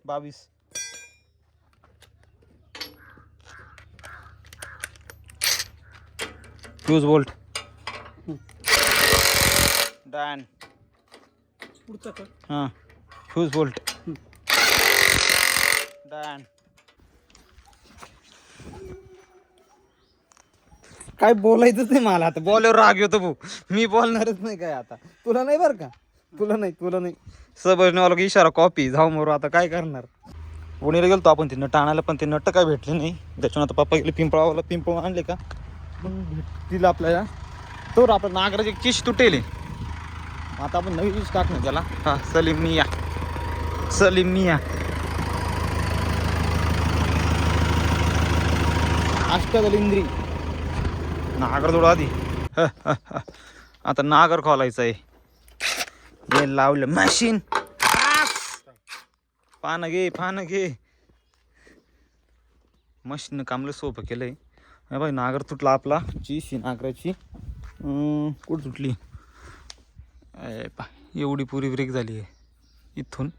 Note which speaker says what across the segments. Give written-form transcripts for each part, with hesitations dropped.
Speaker 1: 22 fuse bolt dan
Speaker 2: पुढचा का
Speaker 1: हां फ्यूज बोल्ट डॅन. काय बोलायचंच नाही मला आता. बॉलवर राग येतो भाऊ. मी बोलणारच नाही काय आता. तुला नाही बरं का. तुला नाही सबजनेवाला की इशारा कॉपी जाऊ मरू. आता काय करणार. पुण्याला गेलतो आपण ते नट आणायला पण ते नट काय भेटले नाही. त्याच्यानं आता पप्पा गेले पिंपळावाला आणले का मग भेटतील आपल्याला. तर आपलं नागराची चिश तुटेल. आता आपण नवी चिश टाकणार त्याला. हा सलीम मिया अष्टदलिंद्री नागर जोड आधी. आता नागर खोलायचं आहे. हे लावलं मशीन. पानं घे मशीन कामलं सोपं केलंय. बाई नागर तुटला आपला. चीशी नागराची कुठं तुटली. एवढी पुरी ब्रेक झाली आहे. इथून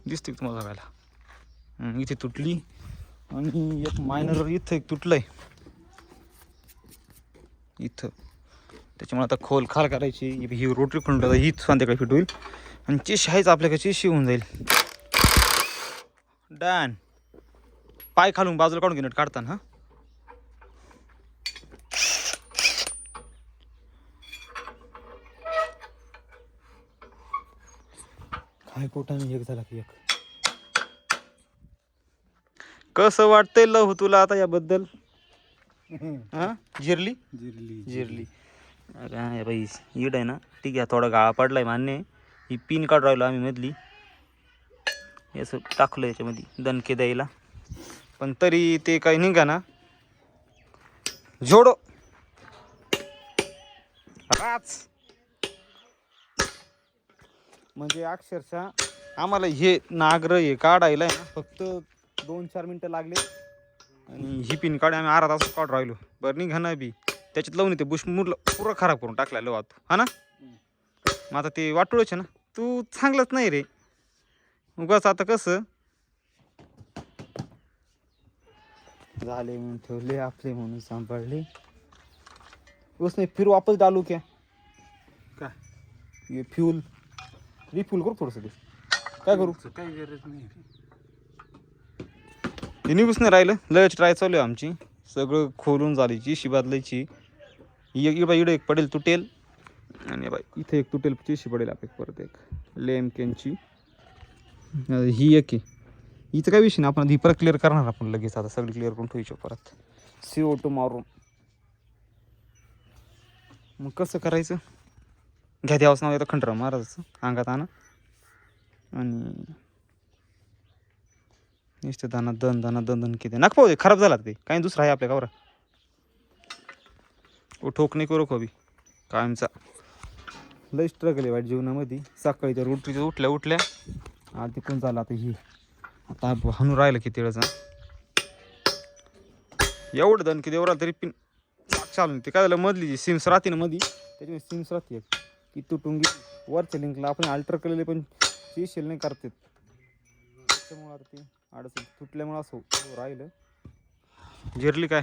Speaker 1: दिसते तुम्हाला बघायला. इथे तुटली आणि एक मायनर इथं एक तुटलंय इथं. त्याच्यामुळे आता खोल खाल करायची. ही रोटरी खुंड हीच संध्याकाळी फिट होईल आणि चिश आहेच आपल्याकडे. चिशी होऊन जाईल. डॅन. पाय खालून बाजूला काढून घेणं काढताना. काय पोटाने एक झाला की एक. कसं वाटतंय लहू तुला आता याबद्दल. हा जिरली अरे बाई ईड आहे ना. ठीक आहे थोडा गाळा पडलाय मान्य. ही पिन काढ राहिलो आम्ही मधली. असं टाकलं याच्यामध्ये दणके द्यायला पण तरी ते काही निघा ना. जोडो राच म्हणजे अक्षरशः आम्हाला हे नागर हे काढायला ना फक्त 2-4 मिनटं लागले आणि ही पिन काढ आम्ही अर्धा तास काढ राहिलो. बरं निघा ना बी त्याच्यात लावून ते बुशमूरला पुरं खराब करून टाकलेलं वाहतो हा ना. मग आता ते वाटोळच आहे ना. तू चांगलंच नाही रे उगाच. आता कसं झाले म्हणून ठेवले आपले म्हणून सांभाळले. उसने फिर वापस डालू क्या ये फ्यूल रिफ्यूल करू थोडंसं ते. काय करू
Speaker 2: काही गरज नाही.
Speaker 1: ते निघूच नाही राहिलं. लयच ट्राय चालू आहे आमची. सगळं खोलून झालीची शी बदलायची. इकडं एक पडेल तुटेल आणि बाई इथे एक तुटेल चिशी पडेल आपली. परत एक लेमकेनची ही एक आहे. हिचं काय विषय नाही. आपण ही परत क्लिअर करणार आपण लगेच. आता सगळी क्लिअर करून ठेवायची परत CO2 मारून. मग कसं करायचं. घ्या द्यावंच नाव येतं खंडराव महाराजाचं अंगात आणा आणि नुसतं दन किती नका पाहू. खराब झाला ते काही दुसरं आहे आपल्या गावरा. ठोक नाही करू कवी कायमचा. लय स्ट्रगल आहे वाईट जीवनामध्ये. सकाळीच्या रोटरीच्या उठल्या आधी पण झाला. आता ही आता हाणून राहिलं किती वेळचा एवढं दण किती एवढा तरी पिन चालून. ते काय झालं मधली जी सिम्स राहते ना मधी त्याच्यामुळे सिम्स राहते एक ती तुटून गेली. वरच्या लिंकला आपण अल्टर केलेले पण चिशेल नाही करतात. त्याच्यामुळे आता ते अडचण तुटल्यामुळे असं राहिलं. जिरली काय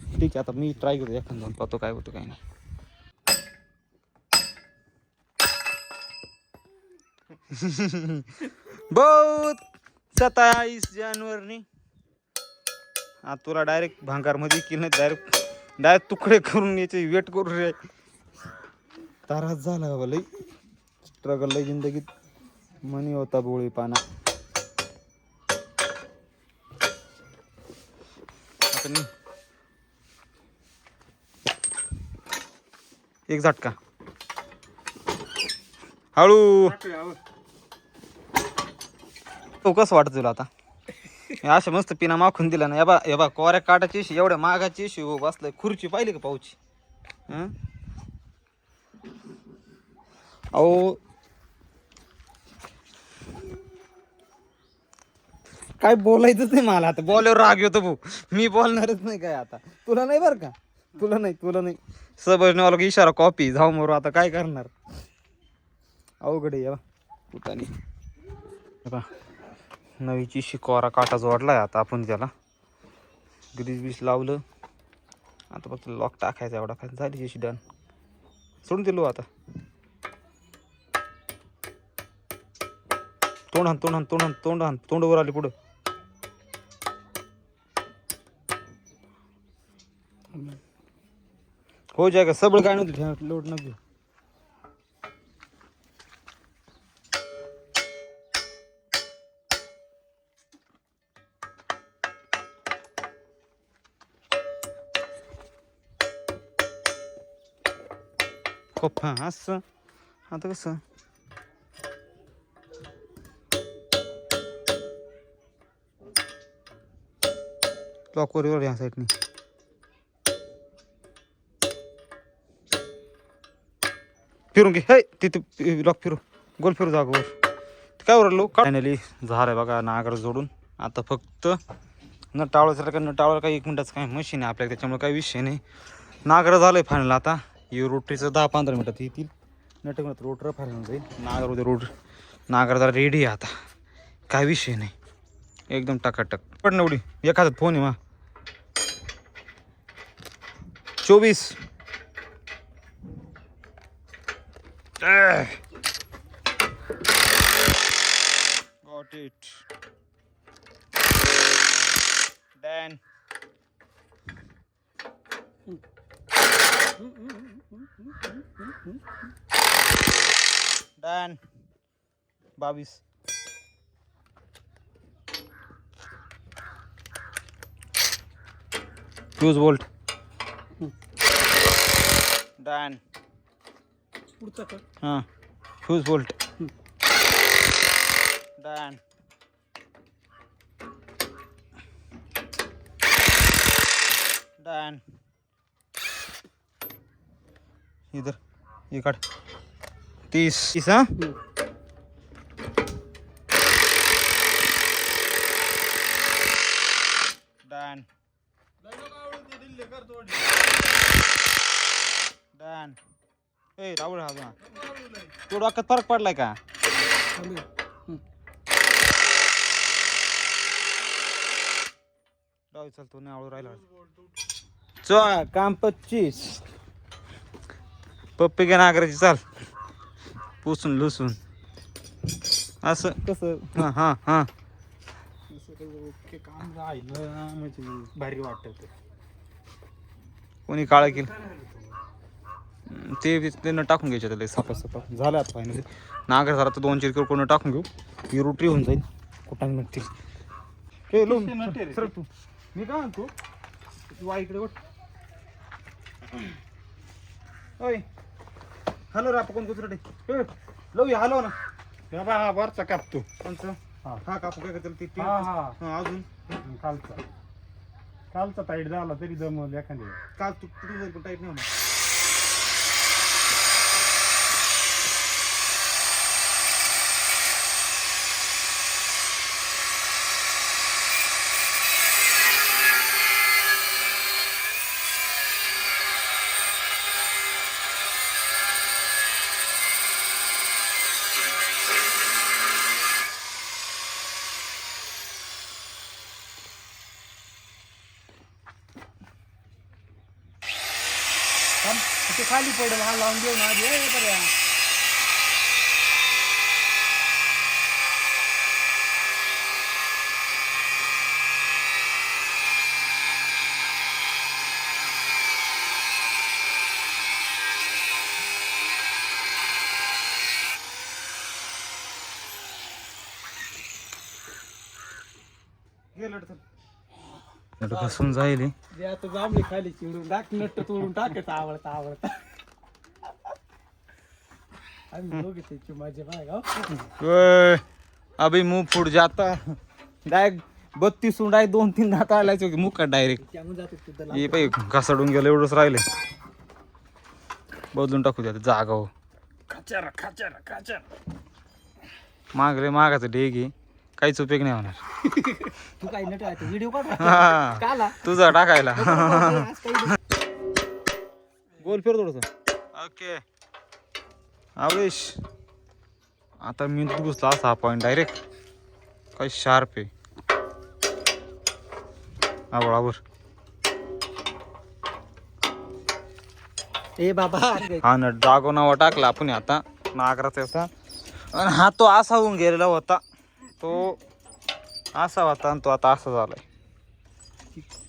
Speaker 1: ठीक आहे. आता मी ट्राय करतो एखादा पाहतो काय होतं काय नाही. बहुत 27 जानेवारी आता तुला डायरेक्ट भांगारमध्ये की नाही डायरेक्ट तुकडे करून याचे वेट करू रे. त्रास झाला बाबा लई. स्ट्रगल लई जिंदगीत मनी होता बोळी पाना. आता नाही एक झटका हळू. तो कसं वाटत तुला आता. अशा मस्त पिना माखून दिला ना. या बा कोऱ्या काटाची एवढ्या मागाची शिव बसलाय. खुर्ची पाहिली का पाऊची. अहो काय बोलायचंच नाही मला आता. बॉलवर राग येतो भाऊ. मी बोलणारच नाही काय आता. तुला नाही बरं का. तुला नाही सबजनेवाला की इशारा कॉपी जाऊ मरू. आता काय करणार. अवघड आहे कुठाने नवीची शिकवारा काटा जोडलाय आता आपण त्याला ग्रीस बीस लावलं. आता फक्त लॉक टाकायचा एवढा काय झाली जशी डन. सोडून दिलो आता. तोंड वर आली पुढं. हो जाय सबळ काय नव्हतं लोड न घेऊ. खूप हां असं आता कसं लॉकवर ह्या साईडनी फिरून घे. हे तिथे लॉक फिरू गोल फिरू जागोवर काय उरलो. फायनली झालं बघा नागर जोडून. आता फक्त न टाळायचं का न टाळायला काही 1 मिनिटाचं काही मशीन आहे आपल्याला त्याच्यामुळे काही विषय नाही. नागर झालंय फायनल. आता हे रोटरीचं 10-15 मिनिटात येतील. नटक म्हणत रोटर फायनल जाईल. नागर उद्या नागर जरा रेडी आहे आता. काय विषय नाही एकदम टकाटक. पण एवढी एखादा फोन आहे मा 24 Got it. Done. Done. 22. Fuse bolt. Done.
Speaker 2: पुढचा का
Speaker 1: हाँ फ्यूज बोल्ट डन. डन. इधर ये काट 30 हाँ. डन. डन. ए राहुल हा तो डोक्यात फरक पडलाय का. चालतो नाही आवडू राहिला. काम 25 पप्पी घ्या नागराची चाल पुसून लुसून असं कसं. हां हां हां
Speaker 2: काम राहिलं म्हणजे भारी वाटत.
Speaker 1: कोणी काळा केलं ते न टाकून घ्यायचे त्याला सपा झालं. आता फायनली नागर झाला तर 2-4 किलो कोण टाकून घेऊ. ही रोटरी होऊन जाईल. कुठं नटतील हे लोन सर तू मी काय म्हणतो तू इकडे उठ. ओय हॅलो राप कोण कुत्रे लव हॅलो ना
Speaker 2: बाबा हा वरचा कापतो.
Speaker 1: कोणचं
Speaker 2: हा
Speaker 1: हा कापू काय करतील ते
Speaker 2: हा
Speaker 1: हा अजून
Speaker 2: कालचा टाईट झाला तरी जमवलं एखाद्या.
Speaker 1: काल तू जाईल पण टाईट नाही होणार.
Speaker 2: ते खाली पडेल हा लावून घेऊन आधी बऱ्या.
Speaker 1: घासून जाईल.
Speaker 2: आता जांभळी खाली चिडून टाक नट्ट तोडून टाकायचं आवडता आम्ही दोघे त्याची माझे बाय
Speaker 1: अभी मुंह फूट जाता डायरेक्ट 32 डायरेक्ट 2-3 दात आलायचे मुका डायरेक्ट. ये पाहि घासाडून गेलं एवढंच राहिले. बदलून टाकू द्या जागा हो.
Speaker 2: खाचार
Speaker 1: मागाचं ढेग आहे काहीच उपयोग नाही होणार.
Speaker 2: तू काही नट व्हिडिओ काढ
Speaker 1: हा, तुझा टाकायला गोल फिर थोडस. ओके आवडेश आता मी घुसला असा पॉईंट डायरेक्ट काय शार्प आहे. आवड
Speaker 2: ए बाबा
Speaker 1: हा ना ड्रागो नावा टाकला आपण आता नागराचा असा. आणि हा तो असा होऊन गेलेला होता. तो असा होता आणि तो आता असा झालाय.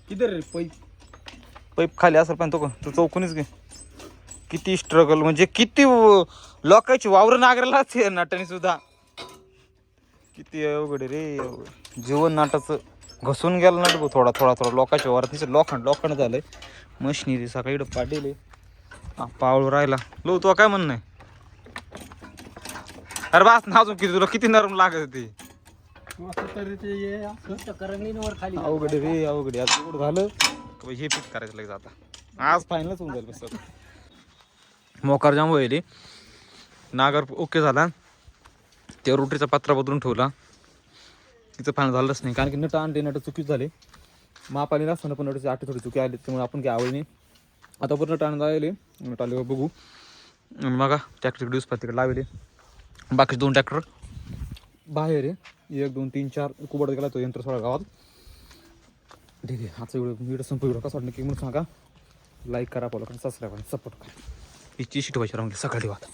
Speaker 2: किधर रे पैप
Speaker 1: पैप खाली असेल पण तो चौकूनच घे. किती स्ट्रगल म्हणजे किती लोकांची वावर नागराला नाटाने सुद्धा. किती अवघड रे जीवन नाटाचं घसून गेलं नाट थोडा थोडा थोडा लोकांच्या वावरात लोखंड झालंय. मशिनरी सकाळी इकडं पाडेले पावळ राहिला. लो तो काय म्हणणं आहे. अरे बास ना अजून किती तुला किती नरम लागत ती.
Speaker 2: तरी ते ये असं करंगलीवर खाली
Speaker 1: अवघड रे अवघड आता कुठं झालं हे पीक करायचं लगेच आता. आज फायनलच होऊन जाईल बस. मोकार जाम व्हायले. नागर ओके झाला. त्या रोटीचा पत्रा बदलून ठेवला. तिचं फायनल झालंच नाही कारण की नट चुकीच झाले. मापाली नसताना पण नटाची आठी थोडी चुकी आली त्यामुळे आपण काय आवडली नाही. आता पूर्ण नट आले नट आले बघू. बघा ट्रॅक्टर दिवस तिकडे लावले. बाकी 2 ट्रॅक्टर बाहेर आहे. 1 2 3 4 कुबड गेला तो यंत्र सोडा गावात. ठीक आहे आजचा व्हिडिओ संपू कसा वाटलं की म्हणून सांगा. लाईक करा फॉलो करा सबस्क्राईब करा सपोर्ट करा. ही शीट व्हायची राहून सकाळी वाट